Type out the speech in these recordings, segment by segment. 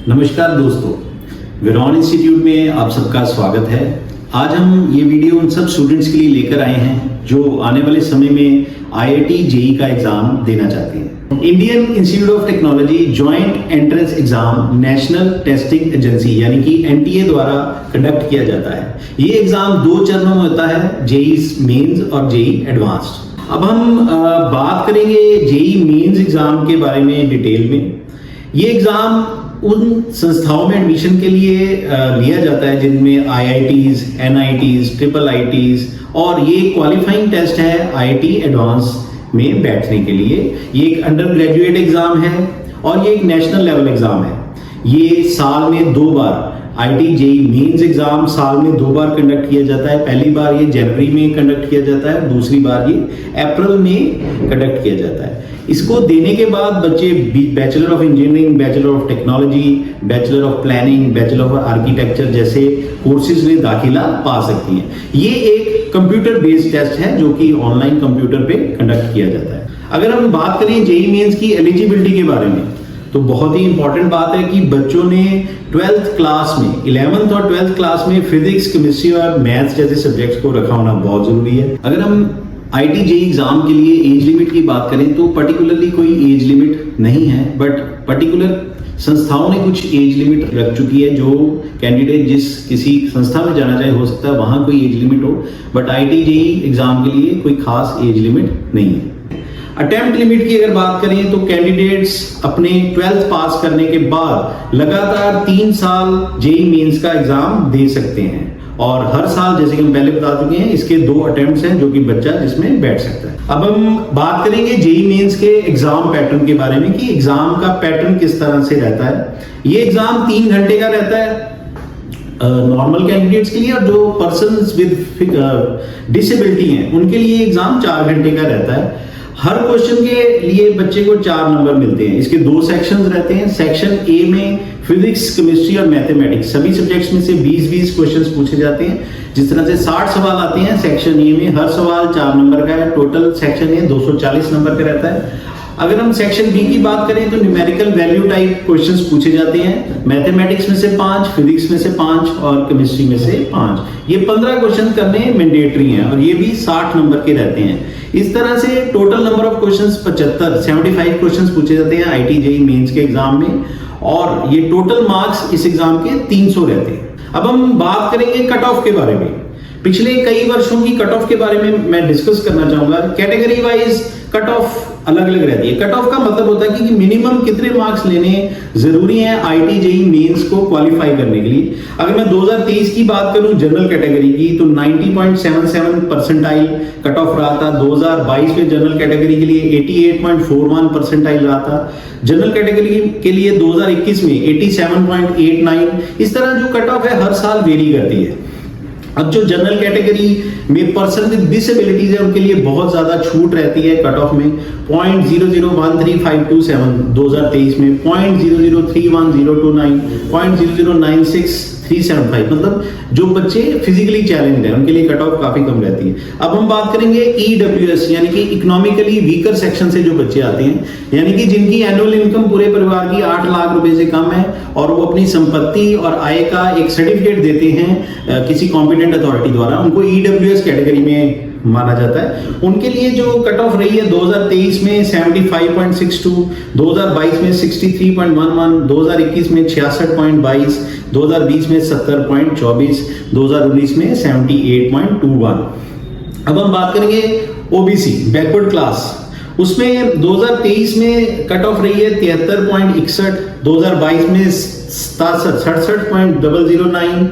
नमस्कार दोस्तों, Veyron institute में आप सबका स्वागत है। आज हम ये वीडियो उन सब स्टूडेंट्स के लिए लेकर आए हैं जो आने वाले समय में आईआईटी जेई का एग्जाम देना चाहते हैं। Indian institute of technology joint entrance exam national testing agency यानी कि एनटीए द्वारा कंडक्ट किया जाता है। ये एग्जाम 2 चरणों में होता है, जेई मेंस और जेई एडवांस्ड। अब हम बात करेंगे जेई मेंस एग्जाम के बारे में डिटेल में। ये एग्जाम उन संस्थाओं में एडमिशन के लिए लिया जाता है जिनमें आईआईटीज, एनआईटीज, ट्रिपल आईटीज, और ये क्वालिफाइंग टेस्ट है आईआईटी एडवांस में बैठने के लिए। ये एक अंडर ग्रेजुएट एग्जाम है और ये एक नेशनल लेवल एग्जाम है। ये साल में 2 बार आईआईटी जेई मेंस एग्जाम साल में 2 बार कंडक्ट किया जाता है। पहली बार ये जनवरी में कंडक्ट किया जाता है, दूसरी बार ये अप्रैल में कंडक्ट किया जाता है। इसको देने के बाद बच्चे bachelor of engineering, bachelor of technology, bachelor of planning, bachelor of architecture जैसे कोर्सेज में दाखिला पा सकती हैं। ये एक कंप्यूटर बेस्ड टेस्ट है जो कि ऑनलाइन कंप्यूटर पे कंडक्ट किया जाता है। अगर हम बात करें जेई मेंस की एलिजिबिलिटी के बारे में तो बहुत ही इंपॉर्टेंट बात है कि बच्चों ने 12th क्लास में 11th और 12th क्लास में फिजिक्स, केमिस्ट्री और मैथ्स जैसे सब्जेक्ट्स को रखा होना बहुत जरूरी है। अगर हम आईआईटी जेई एग्जाम के लिए एज लिमिट की बात करें तो पर्टिकुलरली कोई एज लिमिट नहीं है, बट पर्टिकुलर संस्थाओं ने कुछ एज लिमिट रख चुकी है। जो कैंडिडेट जिस किसी संस्था में जाना चाहे, हो सकता है वहां कोई एज लिमिट हो, बट आईआईटी जेई एग्जाम के लिए कोई खास एज लिमिट नहीं है। अटेम्प्ट लिमिट की अगर बात करें तो कैंडिडेट्स अपने 12th पास करने के बाद लगातार 3 साल जेई मेंस का एग्जाम दे सकते हैं, और हर साल जैसे कि हम पहले बता चुके हैं इसके 2 अटेम्प्ट्स हैं जो कि बच्चा जिसमें बैठ सकता है। अब हम बात करेंगे जेई मेंस के एग्जाम पैटर्न के बारे में कि एग्जाम का पैटर्न किस तरह से रहता है। ये एग्जाम 3 घंटे का रहता है नॉर्मल कैंडिडेट्स के लिए, और जो पर्सन्स विद डिसेबिलिटी हैं उनके लिए एग्जाम 4 घंटे का रहता है। हर क्वेश्चन के लिए बच्चे को 4 नंबर मिलते हैं। इसके 2 सेक्शंस रहते हैं। सेक्शन ए में फिजिक्स, केमिस्ट्री और मैथमेटिक्स सभी सब्जेक्ट्स में से 20-20 क्वेश्चंस पूछे जाते हैं। जिस तरह से 60 सवाल आते हैं सेक्शन ए में, हर सवाल 4 नंबर का है। टोटल सेक्शन ए 240 नंबर का रहता है। अगर हम सेक्शन बी की बात करें तो न्यूमेरिकल वैल्यू टाइप क्वेश्चंस पूछे जाते हैं। मैथमेटिक्स में से 5, फिजिक्स में से 5 और केमिस्ट्री में से 5। ये 15 क्वेश्चन करने मैंडेटरी हैं और ये भी 60 नंबर के रहते हैं। इस तरह से total number of questions 75 questions पूछे जाते हैं आईआईटी जेई मेंस के एग्जाम में, और ये टोटल मार्क्स इस एग्जाम के 300 रहते हैं। अब हम बात करेंगे कट ऑफ के बारे में। पिछले कई वर्षों की कट ऑफ के बारे में मैं डिस्कस करना चाहूंगा। कैटेगरी वाइज कट ऑफ अलग अलग रहती है। कट ऑफ का मतलब होता है कि मिनिमम कितने मार्क्स लेने जरूरी हैं आईआईटी जेई मेंस को क्वालिफाई करने के लिए। अगर मैं 2023 की बात करूं जनरल कैटेगरी की तो 90.77 परसेंटाइल कट ऑफ रहा था। 2022 में जनरल कैटेगरी के लिए 88.41 परसेंटाइल रहा था। जनरल कैटेगरी के लिए 2021 में 87.89। इस तरह जो कट ऑफ है हर साल वेरी करती है। अब जो जनरल कैटेगरी में पर्सन विद डिसेबिलिटीज है उनके लिए बहुत ज्यादा छूट रहती है कट ऑफ में। 0.0013527 2023 में, 0.0031029, 0.0096375, मतलब जो बच्चे फिजिकली चैलेंज्ड हैं उनके लिए कट ऑफ काफी कम रहती है। अब हम बात करेंगे ईडब्ल्यूएस यानी कि इकोनॉमिकली वीकर सेक्शन से जो बच्चे आते हैं, यानी कि जिनकी एनुअल इनकम पूरे परिवार की 8 लाख रुपए से कम है और वो अपनी संपत्ति और आय का एक सर्टिफिकेट देते हैं किसी कॉम्पिटेंट अथॉरिटी द्वारा, उनको ईडब्ल्यूएस कैटेगरी में माना जाता है। उनके लिए जो कट ऑफ रही है 2023 में 75.62, 2022 में 63.11, 2021 में 66.22, 2020 में 70.24, 2019 में 78.21। अब हम बात करेंगे ओबीसी बैकवर्ड क्लास। उसमें 2023 में कट ऑफ रही है 73.61, 2022 में 67.009,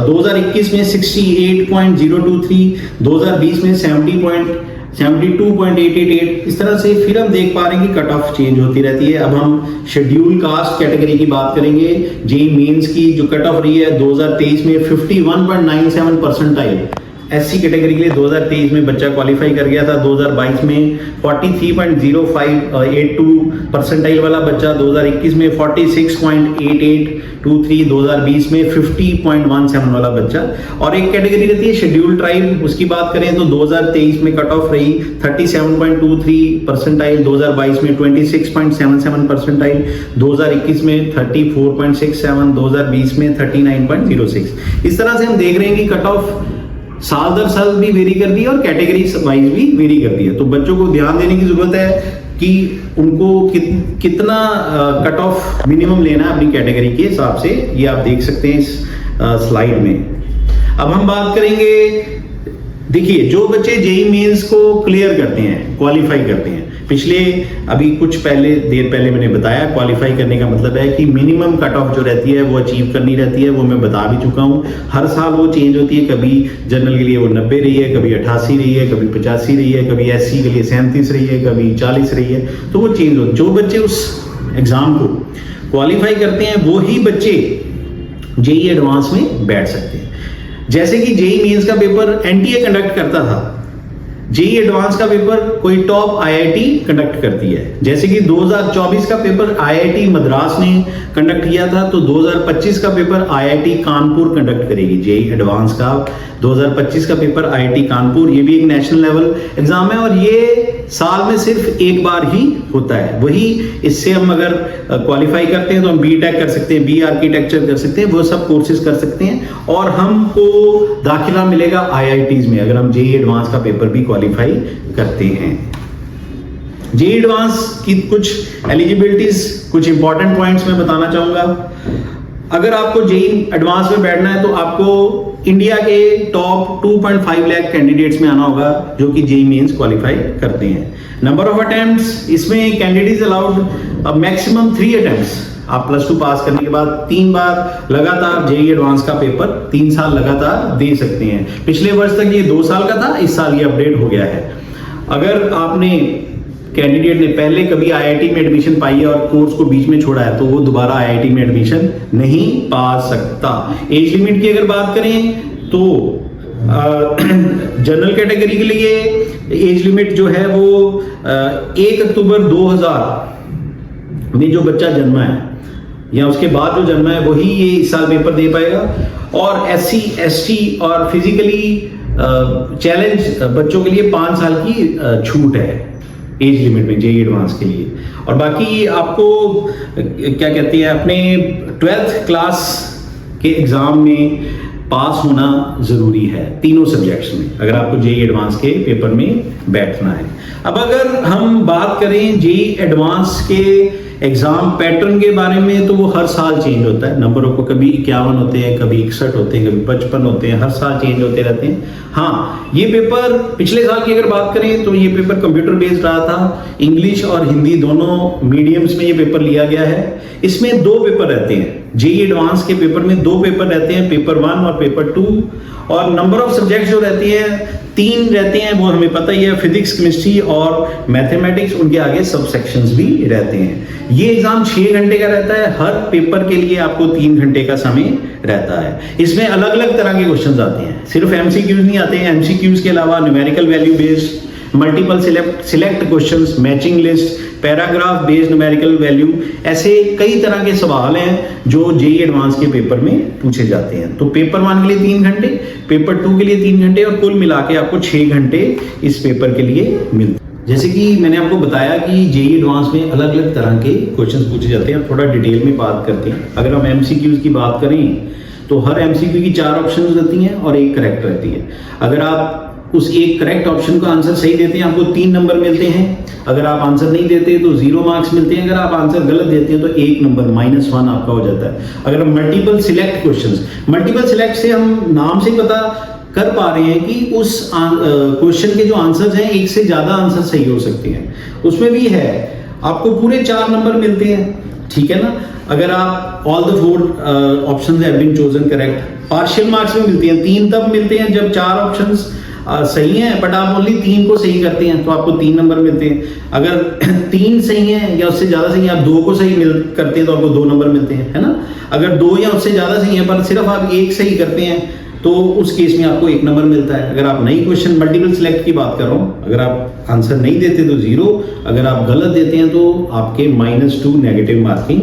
2021 में 68.023, 2020 में 72.888। इस तरह से फिर हम देख पा रहे हैं कि कट ऑफ चेंज होती रहती है। अब हम शेड्यूल कास्ट कैटेगरी की बात करेंगे। जेई मेंस की जो कट ऑफ रही है 2023 में 51.97 परसेंटाइल SC कैटेगरी के लिए 2023 में बच्चा क्वालिफाई कर गया था, 2022 में 43.0582 परसेंटाइल वाला बच्चा, 2021 में 46.8823, 2020 में 50.17 वाला बच्चा। और एक कैटेगरी रहती है शेड्यूल्ड ट्राइब, उसकी बात करें तो 2023 में कट ऑफ रही 37.23 परसेंटाइल, 2022 में 26.77 परसेंटाइल, 2021 में 34.67, 2020 में 39.06। इस तरह से हम देख रहे हैं कि कट ऑफ साल दर साल भी वेरी कर दी है और कैटेगरी वाइज भी वेरी कर दी है। तो बच्चों को ध्यान देने की जरूरत है कि उनको कितना कट ऑफ मिनिमम लेना है अपनी कैटेगरी के हिसाब से। ये आप देख सकते हैं इस स्लाइड में। अब हम बात करेंगे, देखिए जो बच्चे जेईई मेंस को क्लियर करते हैं, क्वालिफाई करते हैं, पिछले अभी कुछ देर पहले मैंने बताया क्वालिफाई करने का मतलब है कि मिनिमम कट ऑफ जो रहती है वो अचीव करनी रहती है। वो मैं बता भी चुका हूं, हर साल वो चेंज होती है। कभी जनरल के लिए वो 90 रही है, कभी 88 रही है, कभी 85 रही है, कभी SC के लिए 37 रही है, कभी 40 रही है। तो वो चेंज होती है। जो बच्चे उस एग्जाम को क्वालिफाई करते हैं वो ही बच्चे जेईई एडवांस में बैठ सकते हैं। जैसे कि जेईई मेंस का पेपर NTA कंडक्ट करता था, जेईई एडवांस का पेपर कोई टॉप IIT कंडक्ट करती है। जैसे कि 2024 का पेपर IIT मद्रास ने कंडक्ट किया था, तो 2025 का पेपर IIT कानपुर कंडक्ट करेगी। जेईई एडवांस का 2025 का पेपर IIT कानपुर, ये भी एक नेशनल लेवल एग्जाम है और ये साल में सिर्फ एक बार ही होता है। वही इससे हम अगर क्वालिफाई करते हैं तो हम BTech कर सकते हैं, B आर्किटेक्चर कर सकते हैं, वो सब कोर्सेज कर सकते हैं और हमको दाखिला मिलेगा IITs में अगर हम जेईई एडवांस का पेपर भी क्वालिफाई करते हैं। जेईई एडवांस की कुछ एलिजिबिलिटीज, कुछ इंपॉर्टेंट पॉइंट्स मैं बताना चाहूंगा। अगर आपको जेईई एडवांस में बैठना है तो आपको इंडिया के टॉप 2.5 लाख कैंडिडेट्स में आना होगा जो कि जेईई मेंस क्वालिफाई करते हैं। नंबर ऑफ अटेम्प्ट्स, इसमें कैंडिडेट्स अलाउड मैक्सिमम 3 अटेम्प्ट्स। आप +2 पास करने के बाद 3 बार लगातार जेईई एडवांस का पेपर 3 साल लगातार दे सकते हैं। पिछले वर्ष तक ये 2 साल का था, इस साल ये अपडेट हो गया है। अगर आपने कैंडिडेट ने पहले कभी IIT में एडमिशन पाई है और कोर्स को बीच में छोड़ा है तो वो दोबारा IIT में एडमिशन नहीं पा सकता। एज लिमिट की अगर बात करें तो जनरल कैटेगरी के लिए एज लिमिट जो है वो 1 अक्टूबर 2000 में जो बच्चा जन्मा है या उसके बाद जो जन्मा है वही ये इस साल पेपर दे पाएगा। और SC ST और फिजिकली चैलेंज बच्चों के लिए 5 साल की छूट है एज लिमिट में जेईई एडवांस के लिए। और बाकी आपको क्या कहती है, अपने 12th क्लास के एग्जाम में पास होना जरूरी है तीनों सब्जेक्ट्स में अगर आपको जेईई एडवांस के पेपर में बैठना है। अब अगर हम बात करें जेईई एडवांस के एग्जाम पैटर्न के बारे में तो वो हर साल चेंज होता है। नंबरों को कभी 51 होते हैं, कभी 61 होते हैं, कभी 55 होते हैं, हर साल चेंज होते रहते हैं। हाँ, ये पेपर पिछले साल की अगर बात करें तो ये पेपर कंप्यूटर बेस्ड रहा था। इंग्लिश और हिंदी दोनों मीडियम्स में ये पेपर लिया गया है। इसमें 2 पेपर रहते हैं। जेईई एडवांस के पेपर में 2 पेपर रहते हैं, पेपर 1 और पेपर 2। और नंबर ऑफ सब्जेक्ट जो रहती है 3 रहते हैं, वो हमें पता ही है, फिजिक्स, केमिस्ट्री और मैथमेटिक्स। उनके आगे सब सेक्शंस भी रहते हैं। ये एग्जाम 6 घंटे का रहता है। हर पेपर के लिए आपको 3 घंटे का समय रहता है। इसमें अलग अलग तरह के क्वेश्चंस आते हैं, सिर्फ MCQs नहीं आते हैं। MCQs के अलावा numerical value based, multiple select questions, matching list, paragraph based numerical value, ऐसे कई तरह के सवाल हैं जो जेईई एडवांस के पेपर में पूछे जाते हैं। तो पेपर 1 के लिए 3 घंटे, पेपर 2 के लिए 3 घंटे और कुल मिला के आपको 6 घंटे इस पेपर के लिए मिलते हैं। जैसे कि मैंने आपको बताया कि जेईई एडवांस में अलग अलग तरह के क्वेश्चंस पूछे जाते हैं। थोड़ा डिटेल में बात करते हैं। अगर हम MCQs की बात करें तो हर MCQ की 4 ऑप्शंस रहती हैं और 1 करेक्ट रहती है। अगर आप उस एक करेक्ट ऑप्शन का आंसर सही देते हैं आपको 3 नंबर मिलते हैं। अगर आप आंसर नहीं देते तो 0 मार्क्स मिलते हैं। अगर आप आंसर गलत देते हैं तो 1 नंबर -1 आपका हो जाता है। अगर multiple select questions, multiple select से हम नाम से पता कर पा रहे हैं कि उस क्वेश्चन के जो आंसर्स हैं एक से ज्यादा आंसर सही हो सकते हैं। उसमें भी है आपको पूरे 4 नंबर मिलते हैं, ठीक है ना। अगर आप all the 4 options have been chosen correct, partial marks में मिलती हैं। 3 तब मिलते हैं जब 4 ऑप्शंस सही हैं बट आप ओनली 3 को सही करते हैं तो आपको 3 नंबर मिलते हैं। अगर 3 सही हैं या उससे ज्यादा सही, आप 2 को सही करते हैं तो आपको 2 नंबर मिलते हैं, है ना। अगर 2 या उससे ज्यादा सही है पर सिर्फ आप 1 सही करते हैं तो उस केस में आपको 1 नंबर मिलता है। अगर आप नई क्वेश्चन मल्टीपल सिलेक्ट की बात कर रहा हूँ, अगर आप आंसर नहीं देते तो 0, अगर आप गलत देते हैं तो आपके -2 नेगेटिव मार्किंग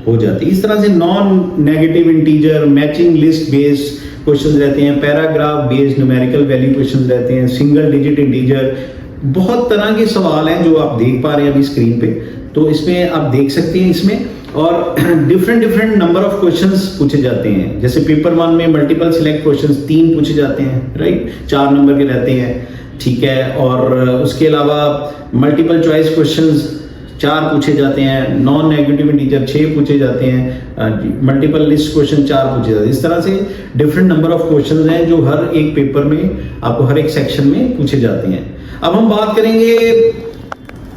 हो जाती है। इस तरह से non negative integer, matching list based question रहते हैं, paragraph based numerical value question रहते हैं, सिंगल डिजिट इंटीजर, बहुत तरह के सवाल हैं जो आप देख पा रहे हैं अभी स्क्रीन पे। तो इसमें आप देख सकते हैं इसमें, और डिफरेंट नंबर ऑफ क्वेश्चंस पूछे जाते हैं। जैसे पेपर 1 में मल्टीपल सिलेक्ट क्वेश्चंस 3 पूछे जाते हैं, राइट, 4 नंबर के रहते हैं, ठीक है। और उसके अलावा मल्टीपल चॉइस क्वेश्चंस 4 पूछे जाते हैं, नॉन नेगेटिव इंटीजर 6 पूछे जाते हैं, मल्टीपल लिस्ट क्वेश्चन 4 पूछे जाते हैं। इस तरह से डिफरेंट नंबर ऑफ क्वेश्चंस हैं जो हर एक पेपर में आपको हर एक सेक्शन में पूछे जाते हैं। अब हम बात करेंगे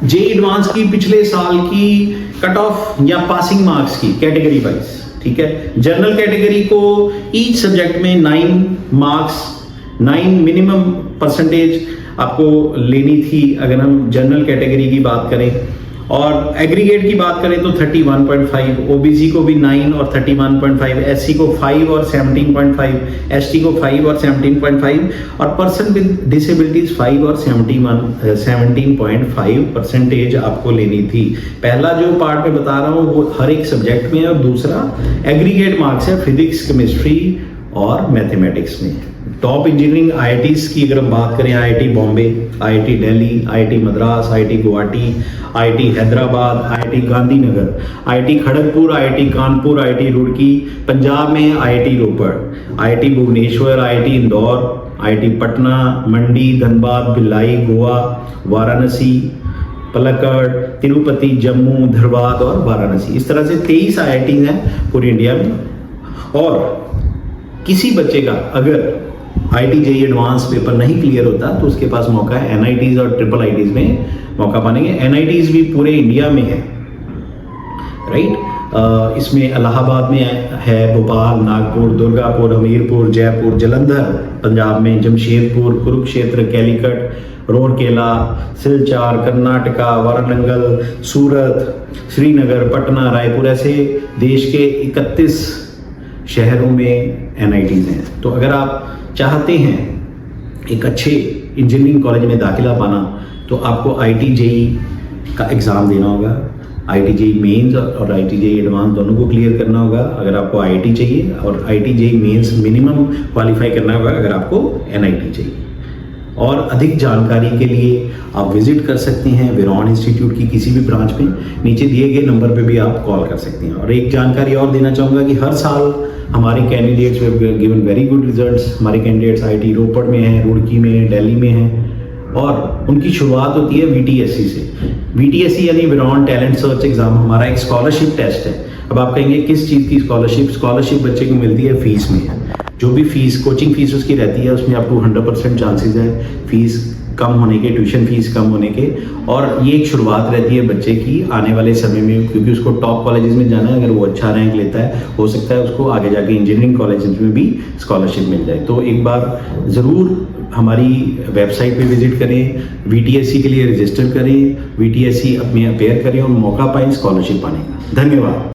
जेईई एडवांस की पिछले साल की कट ऑफ या पासिंग मार्क्स की कैटेगरी वाइज, ठीक है। जनरल कैटेगरी को ईच सब्जेक्ट में 9 मार्क्स, 9 मिनिमम परसेंटेज आपको लेनी थी अगर हम जनरल कैटेगरी की बात करें। और एग्रीगेट की बात करें तो 31.5, ओबीसी को भी 9 और 31.5, एससी को 5 और 17.5, एसटी को 5 और 17.5, और पर्सन विद डिसेबिलिटीज 5 और 17.5 परसेंटेज आपको लेनी थी। पहला जो पार्ट में बता रहा हूँ वो हर एक सब्जेक्ट में, और दूसरा एग्रीगेट मार्क्स है फिजिक्स, केमिस्ट्री और मैथमेटिक्स में। टॉप इंजीनियरिंग आईआईटीज की अगर हम बात करें, IIT Bombay, IIT Delhi, IIT Madras, IIT Guwahati, IIT Hyderabad, IIT Gandhinagar, IIT Kharagpur, IIT Kanpur, IIT Roorkee, Punjab में IIT Ropar, IIT Bhubaneswar, IIT Indore, IIT Patna, Mandi, Dhanbad, Bhilai, Goa, Varanasi, Palakkad, Tirupati, Jammu, Dhanbad और वाराणसी। इस तरह से 23 आईआईटी हैं पूरी इंडिया में। और किसी बच्चे का अगर आईआईटी जेईई एडवांस पेपर नहीं क्लियर होता तो उसके पास मौका है एनआईटीज और ट्रिपल आईटीज में मौका पाने के। एनआईटीज भी पूरे इंडिया में है, राइट। इसमें इलाहाबाद में है, भोपाल, नागपुर, दुर्गापुर, हमीरपुर, जयपुर, जलंधर पंजाब में, जमशेदपुर, कुरुक्षेत्र, कैलीकट, रूरकेला, सिलचार कर्नाटका, वाराणंगल, सूरत, श्रीनगर, पटना, रायपुर, ऐसे देश के 31 शहरों में एनआईटीज हैं। तो अगर आप चाहते हैं एक अच्छे इंजीनियरिंग कॉलेज में दाखिला पाना तो आपको आईआईटी जेईई का एग्ज़ाम देना होगा। आईआईटी जेईई मेंस और आईआईटी जेईई एडवांस दोनों को क्लियर करना होगा अगर आपको आईआईटी चाहिए, और IIT JEE Mains minimum qualify करना होगा अगर आपको एनआईटी चाहिए। और अधिक जानकारी के लिए आप विजिट कर सकते हैं विरॉन इंस्टीट्यूट की किसी भी ब्रांच में, नीचे दिए गए नंबर पे भी आप कॉल कर सकते हैं। और एक जानकारी और देना चाहूँगा कि हर साल हमारे candidates given very good results. हमारे कैंडिडेट्स आईआईटी रोपड़ में हैं, रुड़की में हैं, दिल्ली में हैं, और उनकी शुरुआत होती है वीटीएससी से। वीटीएससी यानी विरॉन टैलेंट सर्च एग्जाम हमारा एक स्कॉलरशिप टेस्ट है। अब आप कहेंगे किस चीज़ की स्कॉलरशिप? स्कॉलरशिप बच्चे को मिलती है फीस में। जो भी फीस, कोचिंग फीस उसकी रहती है, उसमें आपको 100% चांसेस है फीस कम होने के, ट्यूशन फीस कम होने के। और ये एक शुरुआत रहती है बच्चे की आने वाले समय में, क्योंकि उसको टॉप कॉलेजेस में जाना है। अगर वो अच्छा रैंक लेता है, हो सकता है उसको आगे जाके इंजीनियरिंग कॉलेजेस में भी स्कॉलरशिप मिल जाए। तो एक बार ज़रूर हमारी वेबसाइट पे विजिट करें, वीटीएससी के लिए रजिस्टर करें, वीटीएससी अपने अपेयर करें और मौका पाएं स्कॉलरशिप पाने का। धन्यवाद।